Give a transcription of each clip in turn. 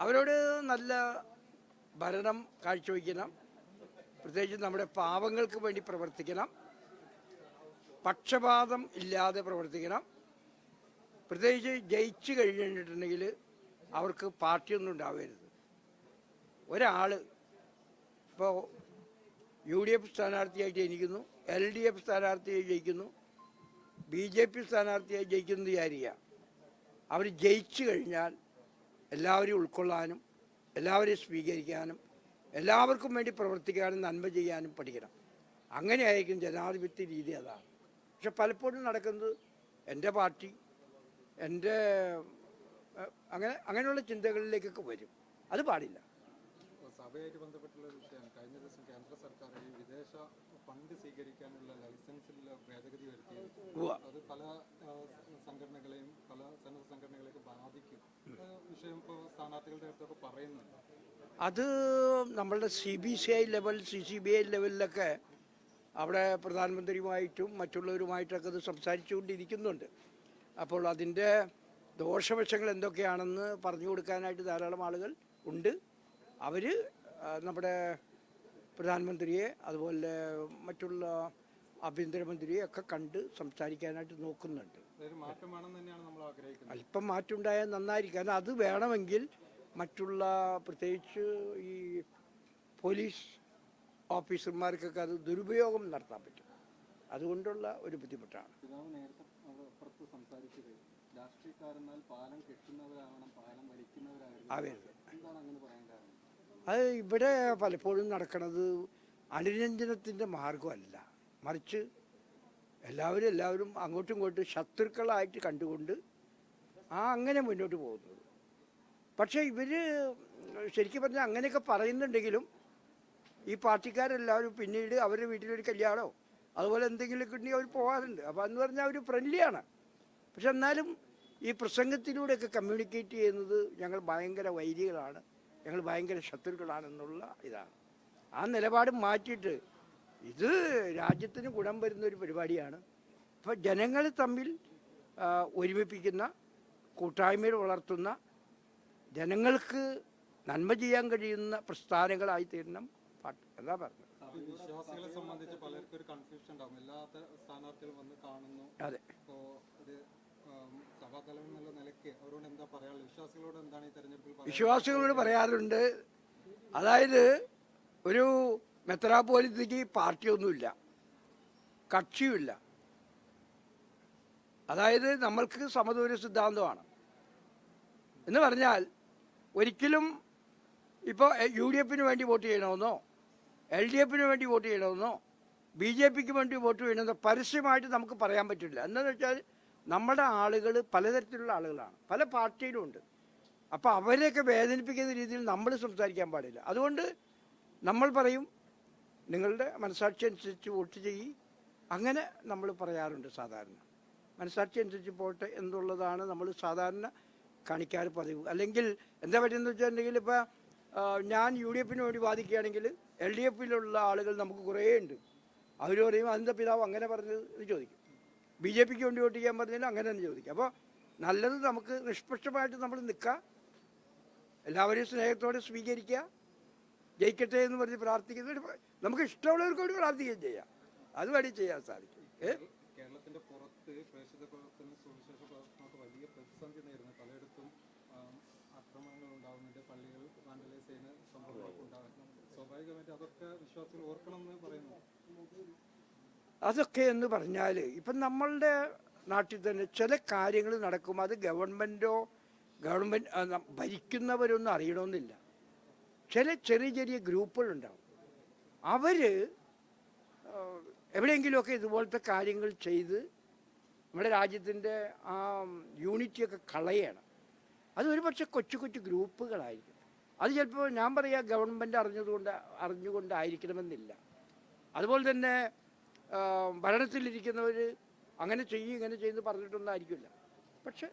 അവരോട് നല്ല ഭരണം കാഴ്ചവെക്കണം. പ്രത്യേകിച്ച് നമ്മുടെ പാവങ്ങൾക്ക് വേണ്ടി പ്രവർത്തിക്കണം. പക്ഷപാതം ഇല്ലാതെ പ്രവർത്തിക്കണം. പ്രത്യേകിച്ച് ജയിച്ചു കഴിഞ്ഞിട്ടുണ്ടെങ്കിൽ അവർക്ക് പാർട്ടിയൊന്നും ഉണ്ടാവരുത്. ഒരാൾ ഇപ്പോൾ UDF സ്ഥാനാർത്ഥിയായി ജയിക്കുന്നു, LDF സ്ഥാനാർത്ഥിയായി ജയിക്കുന്നു, BJP സ്ഥാനാർത്ഥിയായി ജയിക്കുന്നു വിചാരിക്കുക. അവർ ജയിച്ചു കഴിഞ്ഞാൽ എല്ലാവരെയും ഉൾക്കൊള്ളാനും എല്ലാവരെയും സ്വീകരിക്കാനും എല്ലാവർക്കും വേണ്ടി പ്രവർത്തിക്കാനും നന്മ ചെയ്യാനും പഠിക്കണം. അങ്ങനെയായിരിക്കും ജനാധിപത്യ രീതി. അതാണ്. പക്ഷെ പലപ്പോഴും നടക്കുന്നത് എൻ്റെ പാർട്ടി, എൻ്റെ അങ്ങനെയുള്ള ചിന്തകളിലേക്കൊക്കെ വരും. അത് പാടില്ല. സഭയായിട്ട് ബന്ധപ്പെട്ടുള്ള ഒരു വിഷയം, കഴിഞ്ഞ ദിവസം കേന്ദ്ര സർക്കാർ ഈ വിദേശ ഫണ്ട് സ്വീകരിക്കാനുള്ള ലൈസൻസിൽ ഭേദഗതി വരുത്തിയത് അത് പല സംഘടനകളെയും പല സന്നദ്ധ സംഘടനകളെയൊക്കെ ബാധിക്കും. വിഷയം ഇപ്പോൾ സ്ഥാനാർത്ഥികളുടെ അടുത്തൊക്കെ പറയുന്നുണ്ട്. അത് നമ്മളുടെ CBCI ലെവൽ, CCBI ലെവലിലൊക്കെ അവിടെ പ്രധാനമന്ത്രിയുമായിട്ടും മറ്റുള്ളവരുമായിട്ടൊക്കെ അത് സംസാരിച്ചുകൊണ്ടിരിക്കുന്നുണ്ട്. അപ്പോൾ അതിൻ്റെ ദോഷവശങ്ങൾ എന്തൊക്കെയാണെന്ന് പറഞ്ഞു കൊടുക്കാനായിട്ട് ധാരാളം ആളുകൾ ഉണ്ട്. അവർ നമ്മുടെ പ്രധാനമന്ത്രിയെ അതുപോലെ മറ്റുള്ള ആഭ്യന്തരമന്ത്രിയെ ഒക്കെ കണ്ട് സംസാരിക്കാനായിട്ട് നോക്കുന്നുണ്ട്. അല്പം മാറ്റം ഉണ്ടായാൽ നന്നായിരിക്കും. കാരണം അത് വേണമെങ്കിൽ മറ്റുള്ള പ്രത്യേകിച്ച് ഈ പോലീസ് ഓഫീസർമാർക്കൊക്കെ അത് ദുരുപയോഗം നടത്താൻ പറ്റും. അതുകൊണ്ടുള്ള ഒരു ബുദ്ധിമുട്ടാണ്. അത് ഇവിടെ പലപ്പോഴും നടക്കുന്നത് അനുരഞ്ജനത്തിൻ്റെ മാർഗമല്ല, മറിച്ച് എല്ലാവരും അങ്ങോട്ടും ഇങ്ങോട്ടും ശത്രുക്കളായിട്ട് കണ്ടുകൊണ്ട് അങ്ങനെ മുന്നോട്ട് പോകുന്നത്. പക്ഷേ ഇവർ ശരിക്കും പറഞ്ഞാൽ അങ്ങനെയൊക്കെ പറയുന്നുണ്ടെങ്കിലും ഈ പാർട്ടിക്കാരെല്ലാവരും പിന്നീട് അവരുടെ വീട്ടിലൊരു കല്യാണമോ അതുപോലെ എന്തെങ്കിലുമൊക്കെ ഉണ്ടെങ്കിൽ അവർ പോകാറുണ്ട്. അപ്പോൾ എന്ന് പറഞ്ഞാൽ അവർ ഫ്രണ്ട്ലിയാണ്. പക്ഷെ എന്നാലും ഈ പ്രസംഗത്തിലൂടെയൊക്കെ കമ്മ്യൂണിക്കേറ്റ് ചെയ്യുന്നത് ഞങ്ങൾ ഭയങ്കര വൈരികളാണ്, ഞങ്ങൾ ഭയങ്കര ശത്രുക്കളാണെന്നുള്ള ഇതാണ്. ആ നിലപാട് മാറ്റിയിട്ട് ഇത് രാജ്യത്തിന് ഗുണം വരുന്നൊരു പരിപാടിയാണ്. അപ്പോൾ ജനങ്ങൾ തമ്മിൽ ഒരുമിപ്പിക്കുന്ന, കൂട്ടായ്മയിൽ വളർത്തുന്ന, ജനങ്ങൾക്ക് നന്മ ചെയ്യാൻ കഴിയുന്ന പ്രസ്ഥാനങ്ങളായി തീരണം പാർട്ടി. എന്താ പറഞ്ഞത്? വിശ്വാസികളെ സംബന്ധിച്ച് പലർക്കും ഒരു കൺഫ്യൂഷൻ ഉണ്ടാവും. എല്ലാ സ്ഥാനാർത്ഥികളും വന്ന് കാണുന്നു. അതെ. വിശ്വാസികളോട് പറയാറുണ്ട്. അതായത് ഒരു മെത്രാപ്പോലിത്തയ്ക്ക് പാർട്ടിയൊന്നുമില്ല, കക്ഷിയുമില്ല. അതായത് നമ്മൾക്ക് സമദൂര സിദ്ധാന്തമാണ് എന്ന് പറഞ്ഞാൽ ഒരിക്കലും ഇപ്പോൾ UDFന് വേണ്ടി വോട്ട് ചെയ്യണമെന്നോ LDFന് വേണ്ടി വോട്ട് ചെയ്യണമെന്നോ BJPക്ക് വേണ്ടി വോട്ട് ചെയ്യണമെന്നോ പരസ്യമായിട്ട് നമുക്ക് പറയാൻ പറ്റില്ല. എന്താണെന്ന് വെച്ചാൽ നമ്മുടെ ആളുകൾ പലതരത്തിലുള്ള ആളുകളാണ്, പല പാർട്ടിയിലും ഉണ്ട്. അപ്പോൾ അവരെയൊക്കെ വേദനിപ്പിക്കുന്ന രീതിയിൽ നമ്മൾ സംസാരിക്കാൻ പാടില്ല. അതുകൊണ്ട് നമ്മൾ പറയും നിങ്ങളുടെ മനസാക്ഷി അനുസരിച്ച് വോട്ട് ചെയ്യ്, അങ്ങനെ നമ്മൾ പറയാറുണ്ട്. സാധാരണ മനസാക്ഷി അനുസരിച്ച് പോട്ടെ എന്നുള്ളതാണ് നമ്മൾ സാധാരണ കാണിക്കാറ് പതിവ്. അല്ലെങ്കിൽ എന്താ പറ്റുന്നത് വെച്ചിട്ടുണ്ടെങ്കിൽ ഇപ്പോൾ ഞാൻ UDFന് വേണ്ടി വാദിക്കുകയാണെങ്കിൽ LDFിലുള്ള ആളുകൾ നമുക്ക് കുറേ ഉണ്ട്. അവർ പറയും അതിൻ്റെ പിതാവ് അങ്ങനെ പറഞ്ഞത് എന്ന് ചോദിക്കും. BJPക്ക് വേണ്ടി വോട്ട് ചെയ്യാൻ പറഞ്ഞാലും അങ്ങനെ തന്നെ ചോദിക്കും. അപ്പോൾ നല്ലത് നമുക്ക് നിഷ്പക്ഷമായിട്ട് നമ്മൾ നിൽക്കുക, എല്ലാവരെയും സ്നേഹത്തോടെ സ്വീകരിക്കുക, ജയിക്കട്ടെ എന്ന് പറഞ്ഞ് പ്രാർത്ഥിക്കുന്നത്. നമുക്ക് ഇഷ്ടമുള്ളവർക്ക് വേണ്ടി പ്രാർത്ഥിക്കുകയും ചെയ്യാം, അത് വേണ്ടി ചെയ്യാൻ സാധിക്കും. കേരളത്തിന്റെ പുറത്ത് പ്രേക്ഷിത പ്രവർത്തനം, സുവിശേഷ പ്രവർത്തനമൊക്കെ വലിയ പ്രതിസന്ധി നേരിടുന്നു. പലയിടത്തും ആക്രമണങ്ങൾ ഉണ്ടാകുന്നുണ്ട്, പള്ളികൾ വാൻഡലൈസ് ചെയ്യുന്ന സംഭവങ്ങളൊക്കെ ഉണ്ടാകുന്നു. സ്വാഭാവികമായിട്ട് അതൊക്കെ വിശ്വാസികൾ ഓർക്കണം എന്ന് പറയുന്നു. അതൊക്കെ എന്ന് പറഞ്ഞാൽ ഇപ്പം നമ്മളുടെ നാട്ടിൽ തന്നെ ചില കാര്യങ്ങൾ നടക്കും. അത് ഗവൺമെൻറ് ഭരിക്കുന്നവരൊന്നും അറിയണമെന്നില്ല. ചില ചെറിയ ചെറിയ ഗ്രൂപ്പുകളുണ്ടാവും, അവർ എവിടെയെങ്കിലുമൊക്കെ ഇതുപോലത്തെ കാര്യങ്ങൾ ചെയ്ത് നമ്മുടെ രാജ്യത്തിൻ്റെ ആ യൂണിറ്റിയൊക്കെ കളയണം. അത് ഒരു പക്ഷേ കൊച്ചു കൊച്ചു ഗ്രൂപ്പുകളായിരിക്കും. അത് ചിലപ്പോൾ ഞാൻ പറയാം ഗവൺമെൻറ് അറിഞ്ഞുകൊണ്ടായിരിക്കണമെന്നില്ല. അതുപോലെ തന്നെ ഭരണത്തിലിരിക്കുന്നവർ അങ്ങനെ ചെയ്യും ഇങ്ങനെ ചെയ്യുന്നു പറഞ്ഞിട്ടൊന്നും ആയിരിക്കില്ല. പക്ഷെ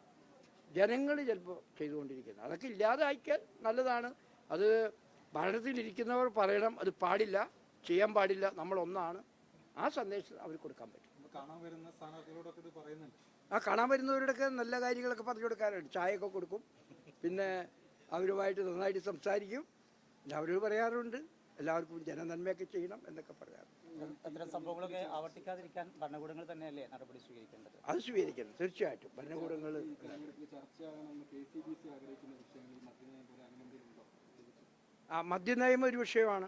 ജനങ്ങൾ ചിലപ്പോൾ ചെയ്തുകൊണ്ടിരിക്കുന്നത് അതൊക്കെ ഇല്ലാതായിക്കാൻ നല്ലതാണ്. അത് ഭരണത്തിലിരിക്കുന്നവർ പറയണം, അത് പാടില്ല, ചെയ്യാൻ പാടില്ല, നമ്മളൊന്നാണ്. ആ സന്ദേശം അവർ കൊടുക്കാൻ പറ്റും. കാണാൻ വരുന്നവരോടൊക്കെ നല്ല കാര്യങ്ങളൊക്കെ പറഞ്ഞു കൊടുക്കാറുണ്ട്. ചായയൊക്കെ കൊടുക്കും, പിന്നെ അവരുമായിട്ട് നന്നായിട്ട് സംസാരിക്കും. അവരോട് പറയാറുണ്ട് എല്ലാവർക്കും ജനനന്മയൊക്കെ ചെയ്യണം എന്നൊക്കെ പറയാറുണ്ട്. അത്തരം സംഭവങ്ങളൊക്കെ ആവർത്തിക്കാതിരിക്കാൻ ഭരണകൂടങ്ങൾ തന്നെയല്ലേ നടപടി സ്വീകരിക്കേണ്ടത്? അത് സ്വീകരിക്കണം തീർച്ചയായിട്ടും. ഭരണകൂടങ്ങൾ മദ്യനയം ഒരു വിഷയമാണ്.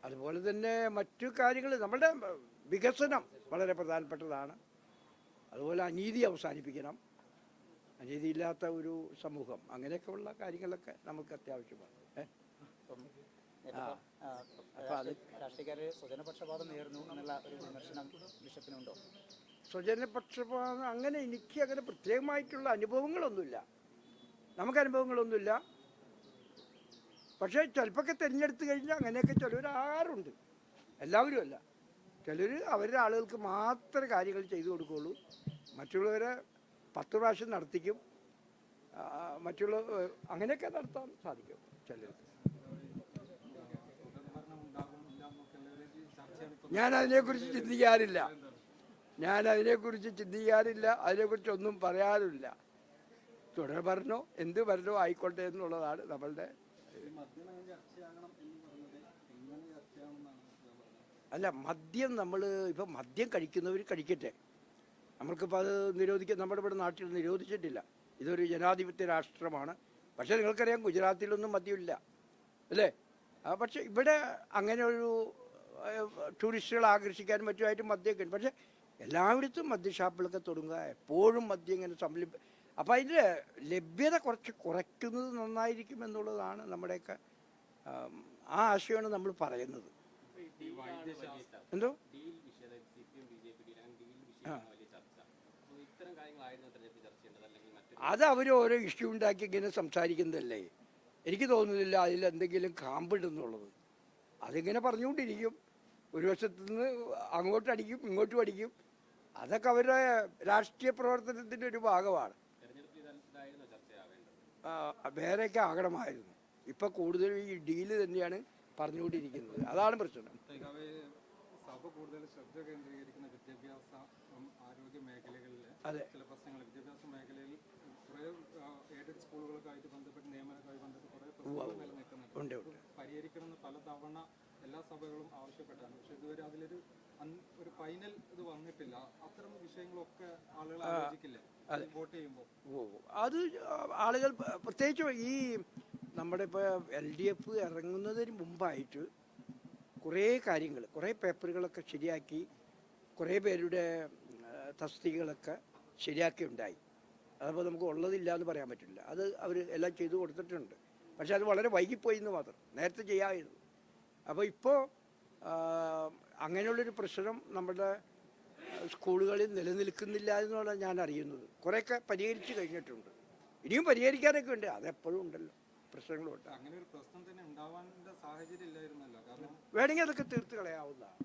അതുപോലെ തന്നെ മറ്റു കാര്യങ്ങൾ നമ്മുടെ വികസനം വളരെ പ്രധാനപ്പെട്ടതാണ്. അതുപോലെ അനീതി അവസാനിപ്പിക്കണം, അനീതിയില്ലാത്ത ഒരു സമൂഹം, അങ്ങനെയൊക്കെയുള്ള കാര്യങ്ങളൊക്കെ നമുക്ക് അത്യാവശ്യമാണ്. രാഷ്ട്രീയക്കാര് സ്വജനപക്ഷപാതം നേർന്നു എന്നുള്ള ഒരു വിമർശനം ബിഷപ്പിനുണ്ടോ? സ്വജനപക്ഷപാതം അങ്ങനെ എനിക്ക് അങ്ങനെ പ്രത്യേകമായിട്ടുള്ള അനുഭവങ്ങളൊന്നുമില്ല, നമുക്ക് അനുഭവങ്ങളൊന്നുമില്ല. പക്ഷേ ചിലപ്പോൾ തിരഞ്ഞെടുത്ത് കഴിഞ്ഞാൽ അങ്ങനെയൊക്കെ ചിലവരാറുണ്ട്, എല്ലാവരും അല്ല. ചിലർ അവരുടെ ആളുകൾക്ക് മാത്രമേ കാര്യങ്ങൾ ചെയ്തു കൊടുക്കുകയുള്ളൂ, മറ്റുള്ളവരെ 10 പ്രാവശ്യം നടത്തിക്കും, മറ്റുള്ള അങ്ങനെയൊക്കെ നടത്താൻ സാധിക്കും ചിലർക്ക്. ഞാനതിനെക്കുറിച്ച് ചിന്തിക്കാറില്ല, അതിനെക്കുറിച്ചൊന്നും പറയാറില്ല. തുടർ ഭരണോ എന്ത് ഭരണോ ആയിക്കോട്ടെ എന്നുള്ളതാണ് നമ്മളുടെ. അല്ല, മദ്യം ഇപ്പം മദ്യം കഴിക്കുന്നവർ കഴിക്കട്ടെ, നമ്മൾക്കിപ്പോൾ അത് നമ്മുടെ ഇവിടെ നാട്ടിൽ നിരോധിച്ചിട്ടില്ല. ഇതൊരു ജനാധിപത്യ രാഷ്ട്രമാണ്. പക്ഷേ നിങ്ങൾക്കറിയാം ഗുജറാത്തിലൊന്നും മദ്യമില്ല അല്ലേ? പക്ഷേ ഇവിടെ അങ്ങനെ ഒരു ടൂറിസ്റ്റുകളെ ആകർഷിക്കാനും മറ്റുമായിട്ട് മദ്യമൊക്കെ ഉണ്ട്. പക്ഷേ എല്ലായിടത്തും മദ്യഷാപ്പുകളൊക്കെ തുടങ്ങുക, എപ്പോഴും മദ്യം ഇങ്ങനെ അപ്പം അതിൻ്റെ ലഭ്യത കുറയ്ക്കുന്നത് നന്നായിരിക്കും എന്നുള്ളതാണ് നമ്മുടെയൊക്കെ ആ ആശയമാണ് നമ്മൾ പറയുന്നത്. എന്തോ അത് അവർ ഓരോ ഇഷ്യൂ ഉണ്ടാക്കി ഇങ്ങനെ സംസാരിക്കുന്നതല്ലേ. എനിക്ക് തോന്നുന്നില്ല അതിലെന്തെങ്കിലും കാമ്പുണ്ടെന്നുള്ളത്. അതിങ്ങനെ പറഞ്ഞുകൊണ്ടിരിക്കും, ഒരു വശത്തു നിന്ന് അങ്ങോട്ടടിക്കും ഇങ്ങോട്ടും അടിക്കും. അതൊക്കെ അവരുടെ രാഷ്ട്രീയ പ്രവർത്തനത്തിൻ്റെ ഒരു ഭാഗമാണ്. വേറെയൊക്കെ ആകണമായിരുന്നു. ഇപ്പം കൂടുതലും ഈ ഡീല് തന്നെയാണ് പറഞ്ഞുകൊണ്ടിരിക്കുന്നത്, അതാണ് പ്രശ്നം. സഭ കൂടുതൽ ശ്രദ്ധ കേന്ദ്രീകരിക്കുന്ന വിദ്യാഭ്യാസ ആരോഗ്യ മേഖലകളിൽ ചില പ്രശ്നങ്ങൾ, വിദ്യാഭ്യാസ മേഖലയിൽ കുറേ എയ്ഡഡ് സ്കൂളുകൾക്കായിട്ട് ബന്ധപ്പെട്ട് നിയമനവുമായി ബന്ധപ്പെട്ട് കുറേ പ്രശ്നങ്ങൾ നിലനിൽക്കുന്നുണ്ട്. പരിഹരിക്കണമെന്ന് പലതവണ എല്ലാ സഭകളും ആവശ്യപ്പെട്ടാണ്. പക്ഷെ ഇതുവരെ അതിലൊരു ഫൈനൽ ഇത് വന്നിട്ടില്ല. അത്തരം വിഷയങ്ങളൊക്കെ ആളുകൾ ആലോചിക്കില്ല വോട്ട് ചെയ്യുമ്പോൾ. അത് ആളുകൾ പ്രത്യേകിച്ച് ഈ നമ്മുടെ ഇപ്പോൾ LDF ഇറങ്ങുന്നതിന് മുമ്പായിട്ട് കുറേ കാര്യങ്ങൾ, കുറേ പേപ്പറുകളൊക്കെ ശരിയാക്കി, കുറേ പേരുടെ തസ്തികകളൊക്കെ ശരിയാക്കി ഉണ്ടായി. അതപ്പോൾ നമുക്ക് ഉള്ളതില്ല എന്ന് പറയാൻ പറ്റില്ല. അത് അവർ എല്ലാം ചെയ്തു കൊടുത്തിട്ടുണ്ട്. പക്ഷെ അത് വളരെ വൈകിപ്പോയി എന്ന് മാത്രം, നേരത്തെ ചെയ്യാമായിരുന്നു. അപ്പോൾ ഇപ്പോൾ അങ്ങനെയുള്ളൊരു പ്രശ്നം നമ്മുടെ സ്കൂളുകളിൽ നിലനിൽക്കുന്നില്ല എന്നുള്ള ഞാൻ അറിയുന്നത്. കുറേയൊക്കെ പരിഹരിച്ച് കഴിഞ്ഞിട്ടുണ്ട്, ഇനിയും പരിഹരിക്കാനൊക്കെ ഉണ്ട്. അതെപ്പോഴും ഉണ്ടല്ലോ, പ്രശ്നങ്ങളുണ്ട്. അങ്ങനെ ഒരു പ്രശ്നം തന്നെ ഉണ്ടാവാനുള്ള സാഹചര്യം ഇല്ലായിരുന്നല്ലോ. കാരണം വേണമെങ്കിൽ അതൊക്കെ തീർത്ത് കളയാവുന്നതാണ്.